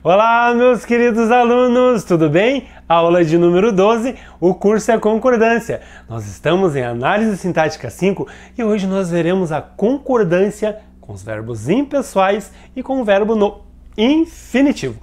Olá, meus queridos alunos, tudo bem? Aula de número 12, o curso é Concordância. Nós estamos em Análise Sintática 5 e hoje nós veremos a concordância com os verbos impessoais e com o verbo no infinitivo.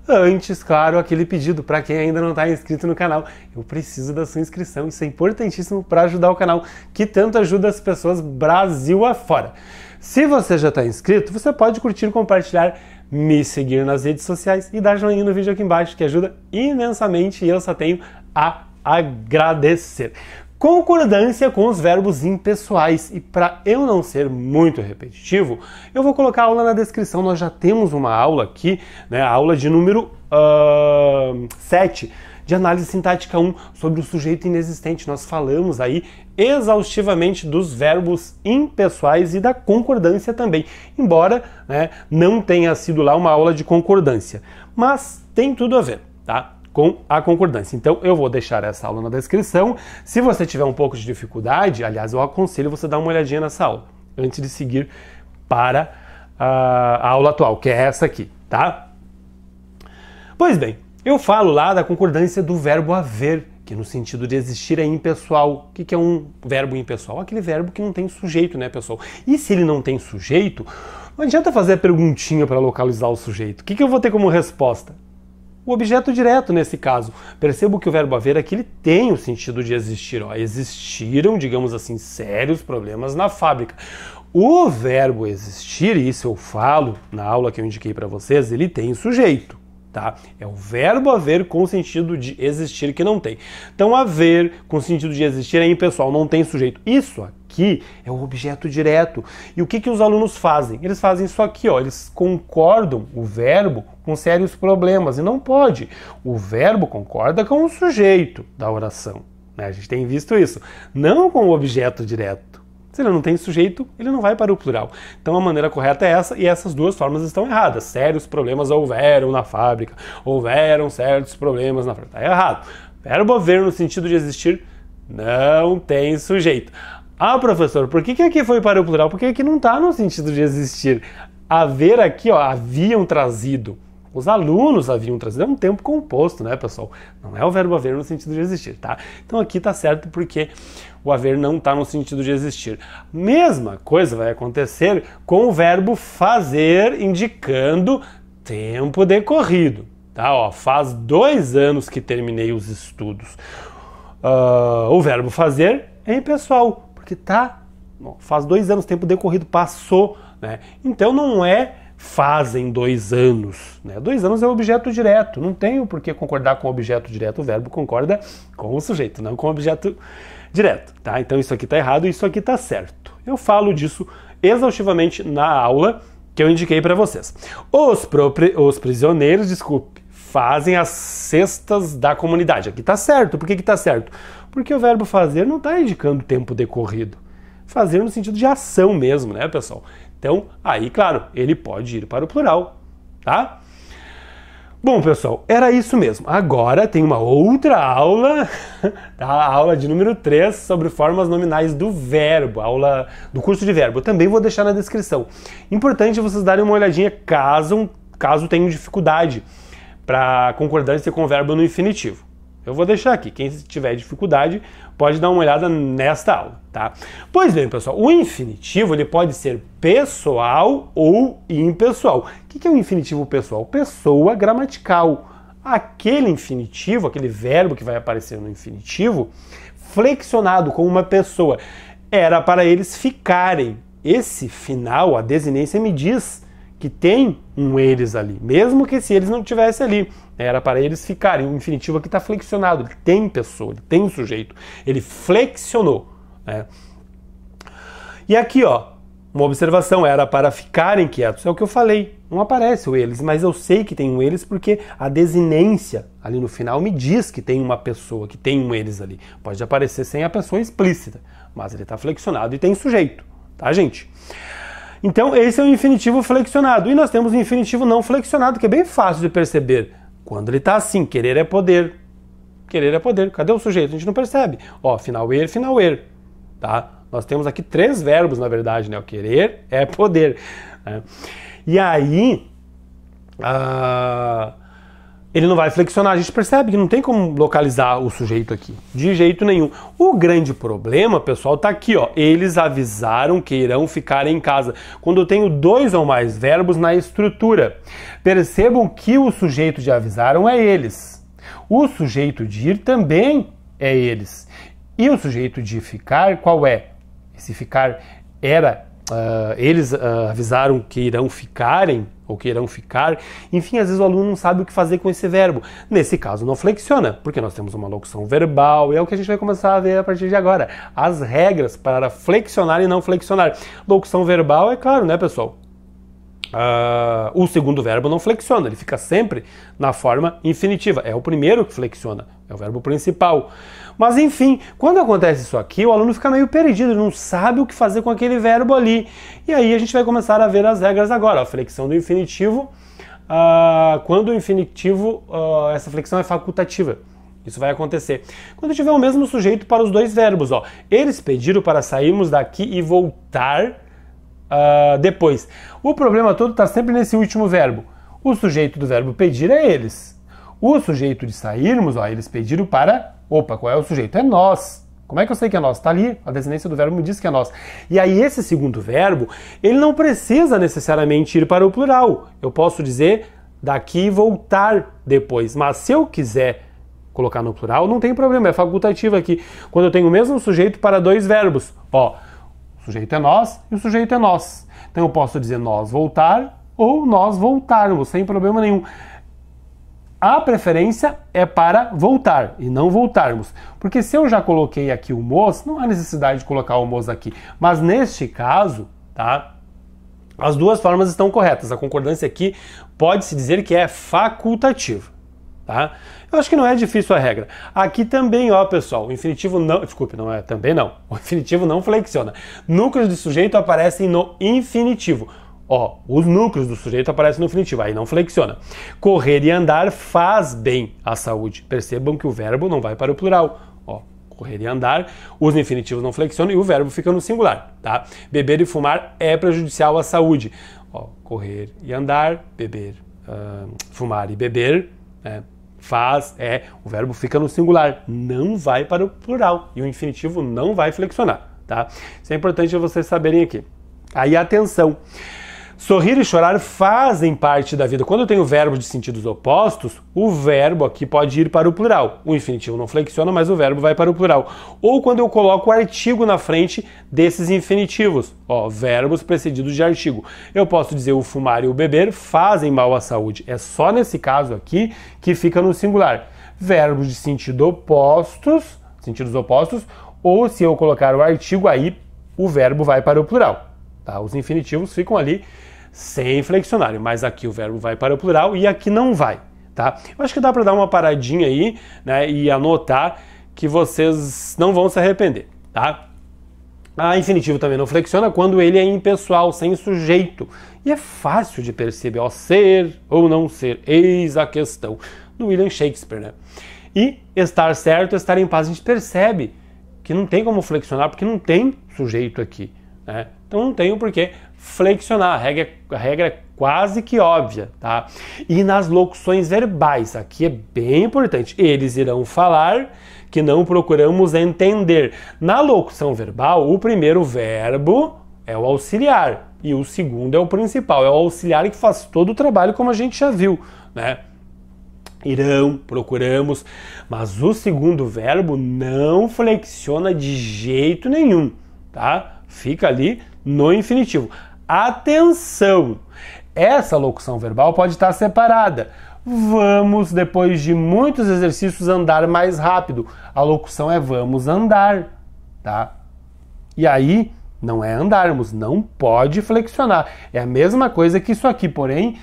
Antes, claro, aquele pedido para quem ainda não está inscrito no canal. Eu preciso da sua inscrição, isso é importantíssimo para ajudar o canal, que tanto ajuda as pessoas Brasil afora. Se você já está inscrito, você pode curtir, compartilhar, me seguir nas redes sociais e dar joinha no vídeo aqui embaixo, que ajuda imensamente e eu só tenho a agradecer. Concordância com os verbos impessoais. E para eu não ser muito repetitivo, eu vou colocar a aula na descrição. Nós já temos uma aula aqui, né, a aula de número 7, de análise sintática 1, sobre o sujeito inexistente. Nós falamos aí exaustivamente dos verbos impessoais e da concordância também, embora, né, não tenha sido lá uma aula de concordância, mas tem tudo a ver, tá, com a concordância. Então eu vou deixar essa aula na descrição. Se você tiver um pouco de dificuldade, aliás, eu aconselho você dar uma olhadinha nessa aula antes de seguir para a aula atual, que é essa aqui, tá? Pois bem, eu falo lá da concordância do verbo haver, que no sentido de existir é impessoal. O que é um verbo impessoal? Aquele verbo que não tem sujeito, né, pessoal? E se ele não tem sujeito, não adianta fazer a perguntinha para localizar o sujeito. O que eu vou ter como resposta? O objeto direto nesse caso. Percebo que o verbo haver aqui ele tem o sentido de existir. Ó. Existiram, digamos assim, sérios problemas na fábrica. O verbo existir, e isso eu falo na aula que eu indiquei para vocês, ele tem sujeito. Tá? É o verbo haver com sentido de existir que não tem. Então, haver com sentido de existir é impessoal, não tem sujeito. Isso aqui é o objeto direto. E o que os alunos fazem? Eles fazem isso aqui, ó. Eles concordam o verbo com sérios problemas. E não pode. O verbo concorda com o sujeito da oração. Né? A gente tem visto isso. Não com o objeto direto. Se ele não tem sujeito, ele não vai para o plural. Então a maneira correta é essa, e essas duas formas estão erradas. Sérios problemas houveram na fábrica. Houveram sérios problemas na fábrica. Está errado. Verbo haver no sentido de existir não tem sujeito. Ah, professor, por que aqui foi para o plural? Porque aqui não está no sentido de existir. Haver aqui, ó, haviam trazido. Os alunos haviam trazido, é um tempo composto, né, pessoal? Não é o verbo haver no sentido de existir, tá? Então aqui tá certo porque o haver não tá no sentido de existir. Mesma coisa vai acontecer com o verbo fazer, indicando tempo decorrido, tá? Ó, faz 2 anos que terminei os estudos. O verbo fazer é impessoal, porque tá, ó, faz 2 anos, tempo decorrido, passou, né? Então não é fazem 2 anos, né? 2 anos é o objeto direto, não tenho por que concordar com o objeto direto, o verbo concorda com o sujeito, não com o objeto direto, tá? Então isso aqui tá errado e isso aqui tá certo. Eu falo disso exaustivamente na aula que eu indiquei para vocês. Os prisioneiros, desculpe, fazem as cestas da comunidade. Aqui tá certo. Por que tá certo? Porque o verbo fazer não tá indicando tempo decorrido. Fazer no sentido de ação mesmo, né, pessoal? Então, aí, claro, ele pode ir para o plural, tá? Bom, pessoal, era isso mesmo. Agora tem uma outra aula, tá? A aula de número 3 sobre formas nominais do verbo, aula do curso de verbo. Eu também vou deixar na descrição. Importante vocês darem uma olhadinha caso tenham dificuldade para concordância com o verbo no infinitivo. Eu vou deixar aqui, quem tiver dificuldade pode dar uma olhada nesta aula, tá? Pois bem, pessoal, o infinitivo ele pode ser pessoal ou impessoal. O que é o infinitivo pessoal? Pessoa gramatical. Aquele infinitivo, aquele verbo que vai aparecer no infinitivo, flexionado com uma pessoa, era para eles ficarem. Esse final, a desinência me diz que tem um eles ali, mesmo que se eles não estivessem ali, era para eles ficarem. O infinitivo aqui está flexionado, ele tem pessoa, ele tem um sujeito, ele flexionou, né? E aqui, ó, uma observação, era para ficarem quietos, é o que eu falei, não aparece o eles, mas eu sei que tem um eles porque a desinência ali no final me diz que tem uma pessoa, que tem um eles ali. Pode aparecer sem a pessoa explícita, mas ele está flexionado e tem sujeito, tá, gente? Então, esse é o infinitivo flexionado. E nós temos o infinitivo não flexionado, que é bem fácil de perceber. Quando ele está assim, querer é poder. Querer é poder. Cadê o sujeito? A gente não percebe. Ó, final er, tá? Nós temos aqui 3 verbos, na verdade, né? O querer é poder. Né? E aí, ele não vai flexionar. A gente percebe que não tem como localizar o sujeito aqui, de jeito nenhum. O grande problema, pessoal, tá aqui, ó. Eles avisaram que irão ficar em casa. Quando eu tenho dois ou mais verbos na estrutura, percebam que o sujeito de avisaram é eles. O sujeito de ir também é eles. E o sujeito de ficar, qual é? Esse ficar era... eles avisaram que irão ficarem, ou que irão ficar. Enfim, às vezes o aluno não sabe o que fazer com esse verbo. Nesse caso não flexiona, porque nós temos uma locução verbal, e é o que a gente vai começar a ver a partir de agora. As regras para flexionar e não flexionar. Locução verbal, é claro, né, pessoal? O segundo verbo não flexiona, ele fica sempre na forma infinitiva. É o primeiro que flexiona, é o verbo principal. Mas enfim, quando acontece isso aqui, o aluno fica meio perdido, ele não sabe o que fazer com aquele verbo ali. E aí a gente vai começar a ver as regras agora. A flexão do infinitivo, quando o infinitivo, essa flexão é facultativa. Isso vai acontecer quando tiver o mesmo sujeito para os dois verbos. Ó. Eles pediram para sairmos daqui e voltar depois. O problema todo está sempre nesse último verbo. O sujeito do verbo pedir é eles. O sujeito de sairmos, ó, eles pediram para... Opa, qual é o sujeito? É nós. Como é que eu sei que é nós? Está ali, a descendência do verbo me diz que é nós. E aí esse segundo verbo, ele não precisa necessariamente ir para o plural. Eu posso dizer daqui e voltar depois. Mas se eu quiser colocar no plural, não tem problema, é facultativo aqui. Quando eu tenho o mesmo sujeito para dois verbos, ó, o sujeito é nós e o sujeito é nós. Então eu posso dizer nós voltar ou nós voltarmos, sem problema nenhum. A preferência é para voltar e não voltarmos. Porque se eu já coloquei aqui o mos, não há necessidade de colocar o mos aqui. Mas neste caso, tá? As duas formas estão corretas. A concordância aqui pode-se dizer que é facultativa, tá? Eu acho que não é difícil a regra. Aqui também, ó, pessoal, o infinitivo não... Desculpe, não é também não. O infinitivo não flexiona. Núcleos de sujeito aparecem no infinitivo. Ó, os núcleos do sujeito aparecem no infinitivo, aí não flexiona. Correr e andar faz bem à saúde. Percebam que o verbo não vai para o plural. Ó, correr e andar, os infinitivos não flexionam e o verbo fica no singular, tá? Beber e fumar é prejudicial à saúde. Ó, correr e andar, beber, fumar e beber, né? Faz, o verbo fica no singular, não vai para o plural e o infinitivo não vai flexionar, tá? Isso é importante vocês saberem aqui. Aí, atenção! Sorrir e chorar fazem parte da vida. Quando eu tenho verbo de sentidos opostos, o verbo aqui pode ir para o plural. O infinitivo não flexiona, mas o verbo vai para o plural. Ou quando eu coloco o artigo na frente desses infinitivos. Ó, verbos precedidos de artigo. Eu posso dizer o fumar e o beber fazem mal à saúde. É só nesse caso aqui que fica no singular. Verbos de sentidos opostos, ou se eu colocar o artigo, aí o verbo vai para o plural. Tá? Os infinitivos ficam ali sem flexionário, mas aqui o verbo vai para o plural e aqui não vai, tá? Eu acho que dá para dar uma paradinha aí, né, e anotar que vocês não vão se arrepender, tá? A infinitivo também não flexiona quando ele é impessoal, sem sujeito. E é fácil de perceber, ó, ser ou não ser, eis a questão, do William Shakespeare, né? E estar certo, estar em paz, a gente percebe que não tem como flexionar porque não tem sujeito aqui, né? Então não tem por que flexionar, a regra é quase que óbvia, tá? E nas locuções verbais, aqui é bem importante, eles irão falar que não procuramos entender. Na locução verbal, o primeiro verbo é o auxiliar e o segundo é o principal, é o auxiliar que faz todo o trabalho, como a gente já viu, né? Irão, procuramos, mas o segundo verbo não flexiona de jeito nenhum, tá? Fica ali no infinitivo. Atenção! Essa locução verbal pode estar separada. Vamos, depois de muitos exercícios, andar mais rápido. A locução é vamos andar, tá? E aí, não é andarmos, não pode flexionar. É a mesma coisa que isso aqui, porém,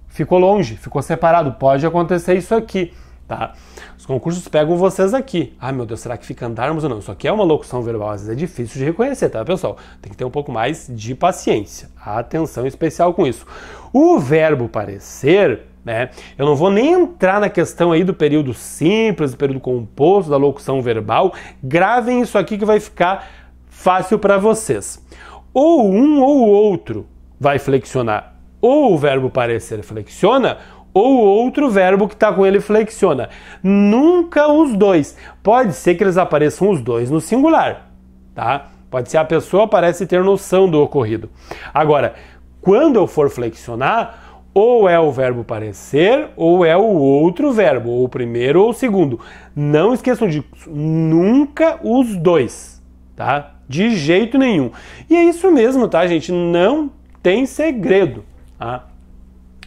ficou longe, ficou separado. Pode acontecer isso aqui, tá? Os concursos pegam vocês aqui. Ah, meu Deus, será que fica andarmos ou não? Isso aqui é uma locução verbal, às vezes é difícil de reconhecer, tá, pessoal? Tem que ter um pouco mais de paciência. Atenção especial com isso. O verbo parecer, né? Eu não vou nem entrar na questão aí do período simples, do período composto, da locução verbal. Gravem isso aqui que vai ficar fácil para vocês. Ou um ou outro vai flexionar. ou o verbo parecer flexiona, ou outro verbo que está com ele flexiona. Nunca os dois. Pode ser que eles apareçam os dois no singular, tá? Pode ser a pessoa parece ter noção do ocorrido. Agora, quando eu for flexionar, ou é o verbo parecer, ou é o outro verbo, ou o primeiro ou o segundo. Não esqueçam disso, nunca os dois, tá? De jeito nenhum. E é isso mesmo, tá, gente? Não tem segredo, tá?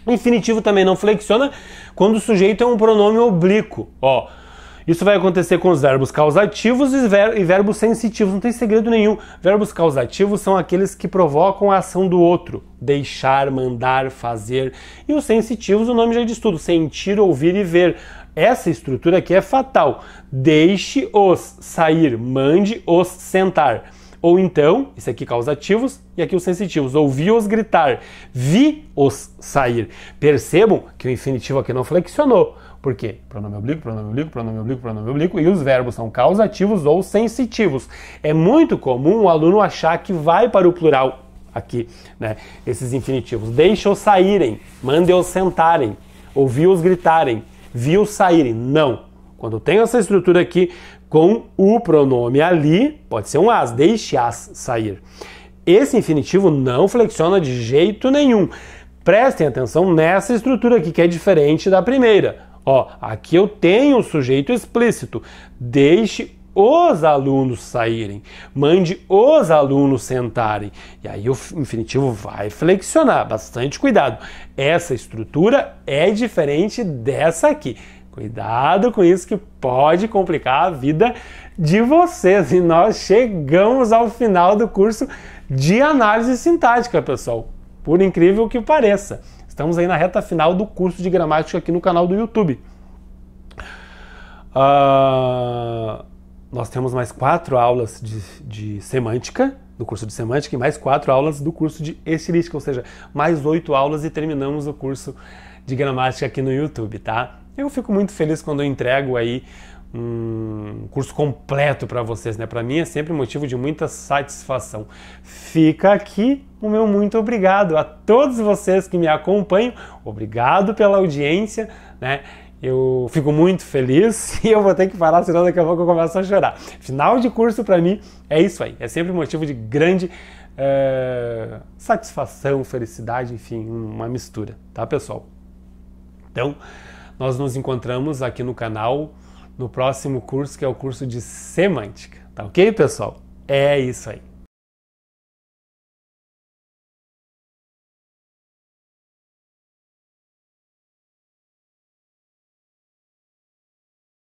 Infinitivo também não flexiona quando o sujeito é um pronome oblíquo. Ó, isso vai acontecer com os verbos causativos e verbos sensitivos. Não tem segredo nenhum. Verbos causativos são aqueles que provocam a ação do outro. Deixar, mandar, fazer. E os sensitivos, o nome já diz tudo. Sentir, ouvir e ver. Essa estrutura aqui é fatal. Deixe-os sair, mande-os sentar. Ou então, isso aqui causativos e aqui os sensitivos. Ouvi-os gritar, vi-os sair. Percebam que o infinitivo aqui não flexionou. Por quê? Pronome oblíquo, pronome oblíquo, pronome oblíquo, pronome oblíquo. E os verbos são causativos ou sensitivos. É muito comum o aluno achar que vai para o plural aqui, né? Esses infinitivos. Deixa-os saírem, mande-os sentarem, ouvi-os gritarem, vi-os saírem. Não. Quando tem essa estrutura aqui com o pronome ali, pode ser um as, deixe-as sair. Esse infinitivo não flexiona de jeito nenhum. Prestem atenção nessa estrutura aqui, que é diferente da primeira. Ó, aqui eu tenho o sujeito explícito. Deixe os alunos saírem. Mande os alunos sentarem. E aí o infinitivo vai flexionar. Bastante cuidado. Essa estrutura é diferente dessa aqui. Cuidado com isso que pode complicar a vida de vocês. E nós chegamos ao final do curso de análise sintática, pessoal. Por incrível que pareça. Estamos aí na reta final do curso de gramática aqui no canal do YouTube. Nós temos mais 4 aulas de semântica, do curso de semântica, e mais 4 aulas do curso de estilística, ou seja, mais 8 aulas e terminamos o curso de gramática aqui no YouTube, tá? Eu fico muito feliz quando eu entrego aí um curso completo para vocês, né? Para mim é sempre motivo de muita satisfação. Fica aqui o meu muito obrigado a todos vocês que me acompanham. Obrigado pela audiência, né? Eu fico muito feliz e eu vou ter que parar, senão daqui a pouco eu começo a chorar. Final de curso para mim é isso aí. É sempre motivo de grande satisfação, felicidade, enfim, uma mistura, tá, pessoal? Então, nós nos encontramos aqui no canal no próximo curso, que é o curso de semântica. Tá ok, pessoal? É isso aí.